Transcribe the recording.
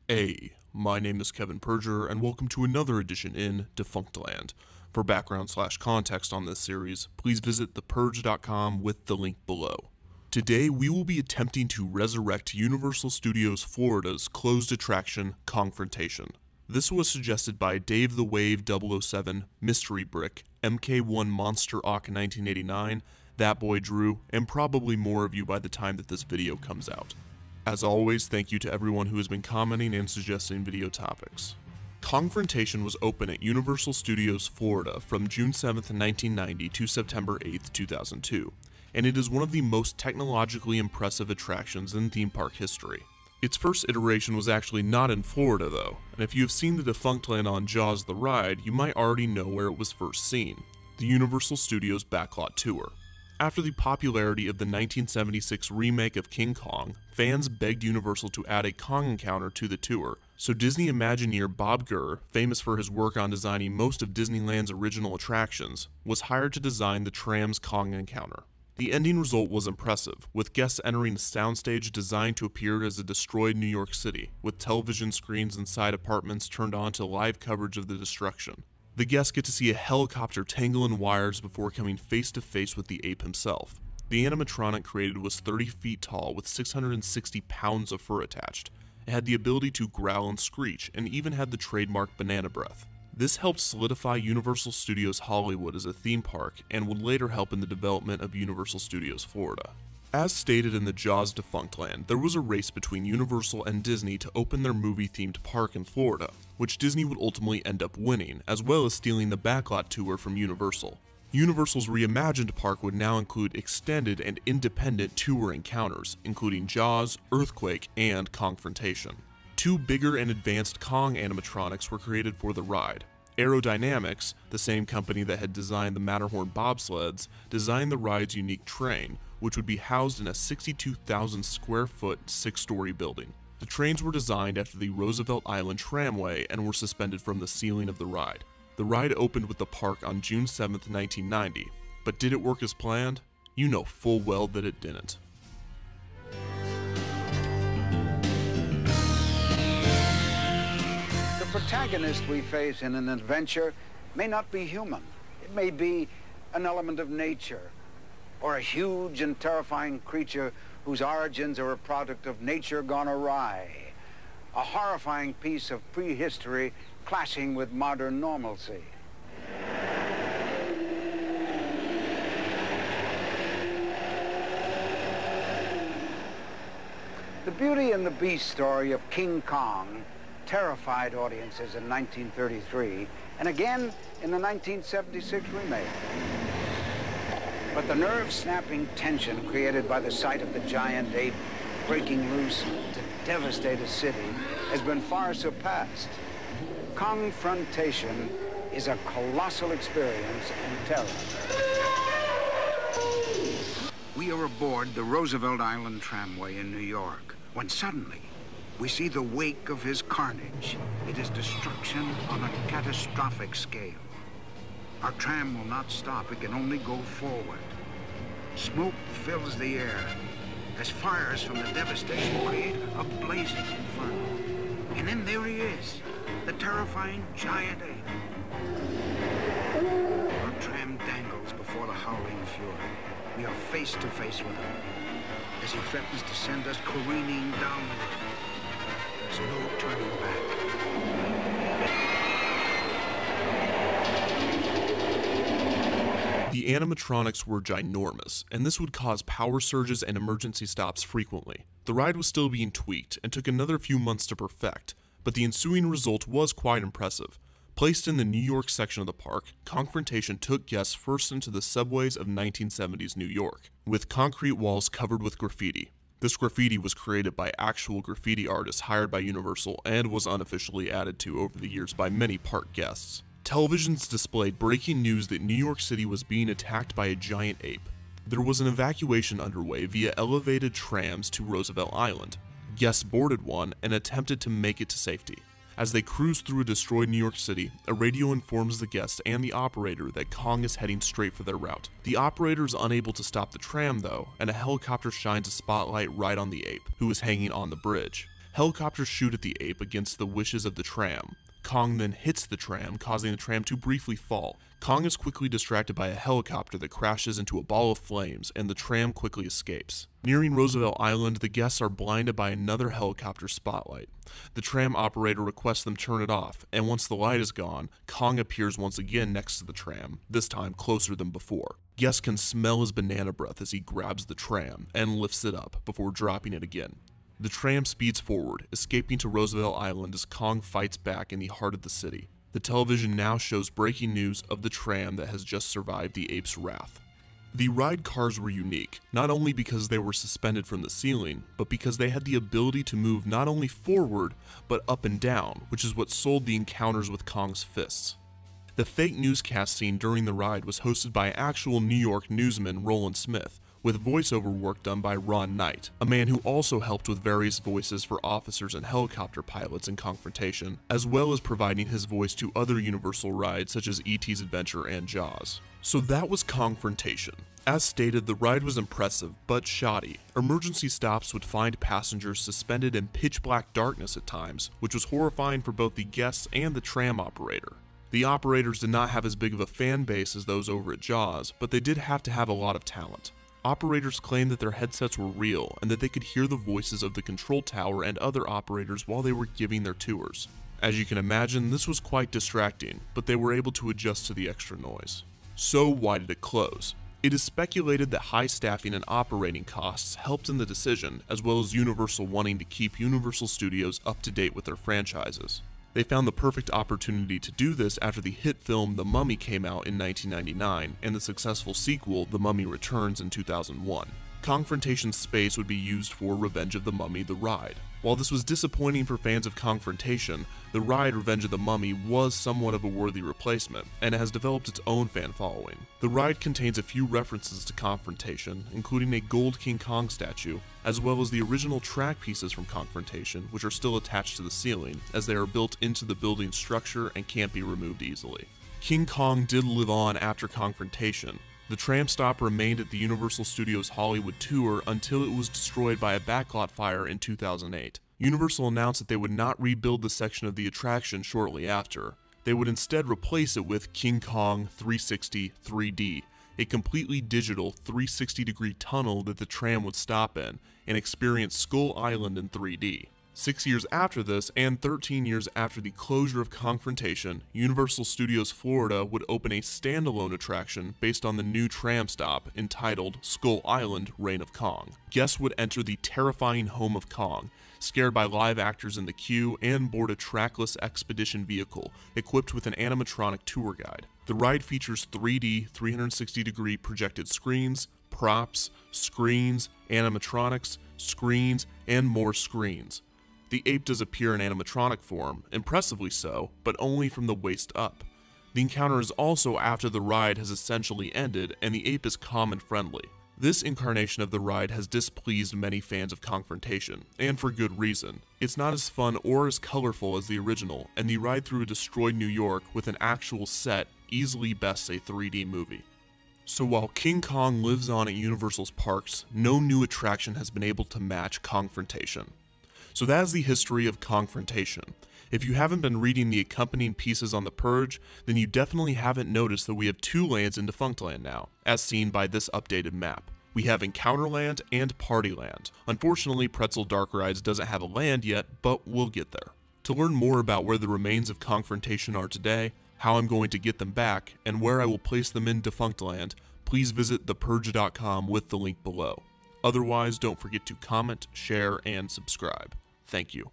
My name is Kevin PERJ, and welcome to another edition in Defunctland. For background/context on this series, please visit theperj.com with the link below. Today, we will be attempting to resurrect Universal Studios Florida's closed attraction, Kongfrontation. This was suggested by Dave the Wave 007, Mystery Brick, MK1 Monster Ock 1989, That Boy Drew, and probably more of you by the time that this video comes out. As always, thank you to everyone who has been commenting and suggesting video topics. Kongfrontation was open at Universal Studios Florida from June 7, 1990 to September 8, 2002, and it is one of the most technologically impressive attractions in theme park history. Its first iteration was actually not in Florida though, and if you have seen the Defunctland on Jaws the Ride, you might already know where it was first seen, the Universal Studios Backlot Tour. After the popularity of the 1976 remake of King Kong, fans begged Universal to add a Kong encounter to the tour, so Disney Imagineer Bob Gurr, famous for his work on designing most of Disneyland's original attractions, was hired to design the tram's Kong encounter. The ending result was impressive, with guests entering a soundstage designed to appear as a destroyed New York City, with television screens inside apartments turned on to live coverage of the destruction. The guests get to see a helicopter tangle in wires before coming face to face with the ape himself. The animatronic created was 30 feet tall with 660 pounds of fur attached. It had the ability to growl and screech, and even had the trademark banana breath. This helped solidify Universal Studios Hollywood as a theme park and would later help in the development of Universal Studios Florida. As stated in the Jaws Defunctland, there was a race between Universal and Disney to open their movie-themed park in Florida, which Disney would ultimately end up winning, as well as stealing the Backlot Tour from Universal. Universal's reimagined park would now include extended and independent tour encounters, including Jaws, Earthquake, and Kongfrontation. Two bigger and advanced Kong animatronics were created for the ride. Aerodynamics, the same company that had designed the Matterhorn bobsleds, designed the ride's unique train, which would be housed in a 62,000 square foot, 6-story building. The trains were designed after the Roosevelt Island tramway and were suspended from the ceiling of the ride. The ride opened with the park on June 7, 1990, but did it work as planned? You know full well that it didn't. The protagonist we face in an adventure may not be human. It may be an element of nature, or a huge and terrifying creature whose origins are a product of nature gone awry, a horrifying piece of prehistory clashing with modern normalcy. The Beauty and the Beast story of King Kong terrified audiences in 1933 and again in the 1976 remake. But the nerve-snapping tension created by the sight of the giant ape breaking loose to devastate a city has been far surpassed. Kongfrontation is a colossal experience in terror. We are aboard the Roosevelt Island tramway in New York when suddenly we see the wake of his carnage. It is destruction on a catastrophic scale. Our tram will not stop, it can only go forward. Smoke fills the air as fires from the devastation create a blazing inferno. And then there he is, the terrifying giant ape. Our tram dangles before the howling fury. We are face to face with him as he threatens to send us careening downward. There's no turning back. The animatronics were ginormous, and this would cause power surges and emergency stops frequently. The ride was still being tweaked and took another few months to perfect, but the ensuing result was quite impressive. Placed in the New York section of the park, Kongfrontation took guests first into the subways of 1970s New York, with concrete walls covered with graffiti. This graffiti was created by actual graffiti artists hired by Universal and was unofficially added to over the years by many park guests. Televisions displayed breaking news that New York City was being attacked by a giant ape. There was an evacuation underway via elevated trams to Roosevelt Island. Guests boarded one and attempted to make it to safety. As they cruise through a destroyed New York City, a radio informs the guests and the operator that Kong is heading straight for their route. The operator is unable to stop the tram though, and a helicopter shines a spotlight right on the ape, who is hanging on the bridge. Helicopters shoot at the ape against the wishes of the tram. Kong then hits the tram, causing the tram to briefly fall. Kong is quickly distracted by a helicopter that crashes into a ball of flames, and the tram quickly escapes. Nearing Roosevelt Island, the guests are blinded by another helicopter spotlight. The tram operator requests them turn it off, and once the light is gone, Kong appears once again next to the tram, this time closer than before. Guests can smell his banana breath as he grabs the tram and lifts it up before dropping it again. The tram speeds forward, escaping to Roosevelt Island as Kong fights back in the heart of the city. The television now shows breaking news of the tram that has just survived the ape's wrath. The ride cars were unique, not only because they were suspended from the ceiling, but because they had the ability to move not only forward, but up and down, which is what sold the encounters with Kong's fists. The fake newscast scene during the ride was hosted by actual New York newsman Roland Smith, with voiceover work done by Ron Knight, a man who also helped with various voices for officers and helicopter pilots in Kongfrontation, as well as providing his voice to other Universal rides such as E.T.'s Adventure and Jaws. So that was Kongfrontation. As stated, the ride was impressive, but shoddy. Emergency stops would find passengers suspended in pitch-black darkness at times, which was horrifying for both the guests and the tram operator. The operators did not have as big of a fan base as those over at Jaws, but they did have to have a lot of talent. Operators claimed that their headsets were real and that they could hear the voices of the control tower and other operators while they were giving their tours. As you can imagine, this was quite distracting, but they were able to adjust to the extra noise. So why did it close? It is speculated that high staffing and operating costs helped in the decision, as well as Universal wanting to keep Universal Studios up to date with their franchises. They found the perfect opportunity to do this after the hit film The Mummy came out in 1999 and the successful sequel The Mummy Returns in 2001. Kongfrontation's space would be used for Revenge of the Mummy: The Ride. While this was disappointing for fans of Kongfrontation, the ride Revenge of the Mummy was somewhat of a worthy replacement, and it has developed its own fan following. The ride contains a few references to Kongfrontation, including a gold King Kong statue, as well as the original track pieces from Kongfrontation, which are still attached to the ceiling, as they are built into the building's structure and can't be removed easily. King Kong did live on after Kongfrontation. The tram stop remained at the Universal Studios Hollywood tour until it was destroyed by a backlot fire in 2008. Universal announced that they would not rebuild the section of the attraction shortly after. They would instead replace it with King Kong 360 3D, a completely digital 360-degree tunnel that the tram would stop in, and experience Skull Island in 3D. 6 years after this, and 13 years after the closure of Kongfrontation, Universal Studios Florida would open a standalone attraction based on the new tram stop entitled Skull Island: Reign of Kong. Guests would enter the terrifying home of Kong, scared by live actors in the queue, and board a trackless expedition vehicle equipped with an animatronic tour guide. The ride features 3D 360-degree projected screens, props, screens, animatronics, screens, and more screens. The ape does appear in animatronic form, impressively so, but only from the waist up. The encounter is also after the ride has essentially ended and the ape is calm and friendly. This incarnation of the ride has displeased many fans of Kongfrontation, and for good reason. It's not as fun or as colorful as the original, and the ride through a destroyed New York with an actual set easily bests a 3D movie. So while King Kong lives on at Universal's parks, no new attraction has been able to match Kongfrontation. So that is the history of Kongfrontation. If you haven't been reading the accompanying pieces on the PERJ, then you definitely haven't noticed that we have two lands in Defunctland now, as seen by this updated map. We have Encounterland and Partyland. Unfortunately, Pretzel Dark Rides doesn't have a land yet, but we'll get there. To learn more about where the remains of Kongfrontation are today, how I'm going to get them back, and where I will place them in Defunctland, please visit theperj.com with the link below. Otherwise, don't forget to comment, share, and subscribe. Thank you.